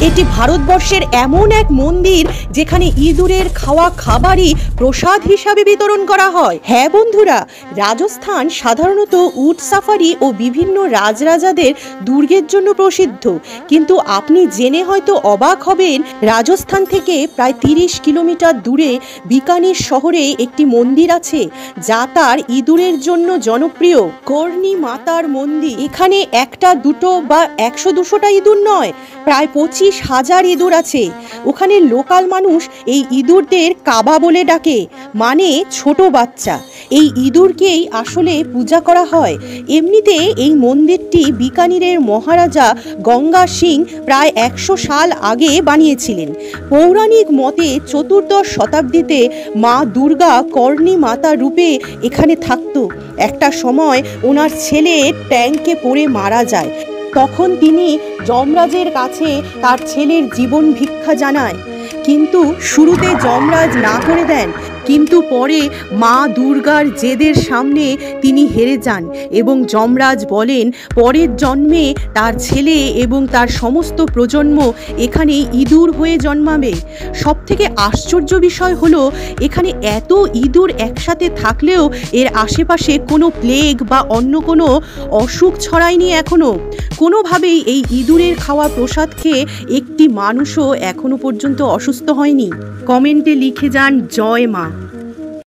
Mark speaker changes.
Speaker 1: এটি ভারতবর্ষের এমন এক মন্দির যেখানে ইঁদুরের খাওয়া খাবারই প্রসাদ হিসাবে বিতরণ করা হয়। হ্যাঁ বন্ধুরা, রাজস্থান সাধারণত উট সাফারি ও বিভিন্ন রাজরাজাদের দুর্গের জন্য প্রসিদ্ধ, কিন্তু আপনি জেনে হয়তো অবাক হবেন, রাজস্থান থেকে প্রায় 30 কিলোমিটার দূরে বিকানির শহরে একটি মন্দির আছে যা তার ইঁদুরের জন্য জনপ্রিয়। কর্ণী মাতার মন্দির। এখানে একটা দুটো বা 100-200টা ইঁদুর নয়, প্রায় 25,000 ইঁদুর আছে। ওখানে লোকাল মানুষ এই ইঁদুরদের কাবা বলে ডাকে, মানে ছোট বাচ্চা। এই ইঁদুরকেই আসলে পূজা করা হয়। এমনিতে এই মন্দিরটি বিকানিরের মহারাজা গঙ্গা সিং প্রায় 100 সাল আগে বানিয়েছিলেন। পৌরাণিক মতে 14শ শতাব্দীতে মা দুর্গা কর্ণী মাতা রূপে এখানে থাকত। একটা সময় ওনার ছেলে ট্যাঙ্কে পড়ে মারা যায়, তখন তিনি যমরাজের কাছে তার ছেলের জীবন ভিক্ষা জানায়, কিন্তু শুরুতে যমরাজ না করে দেন, কিন্তু পরে মা দুর্গার জেদের সামনে তিনি হেরে যান এবং যমরাজ বলেন পরের জন্মে তার ছেলে এবং তার সমস্ত প্রজন্ম এখানে ইঁদুর হয়ে জন্মাবে। সবথেকে আশ্চর্য বিষয় হলো, এখানে এত ইঁদুর একসাথে থাকলেও এর আশেপাশে কোনো প্লেগ বা অন্য কোনো অসুখ ছড়ায়নি এখনও। কোনোভাবেই এই ইঁদুরের খাওয়া প্রসাদ খেয়ে একটি মানুষও এখনো পর্যন্ত অসুস্থ হয়নি। কমেন্টে লিখে যান জয় মা।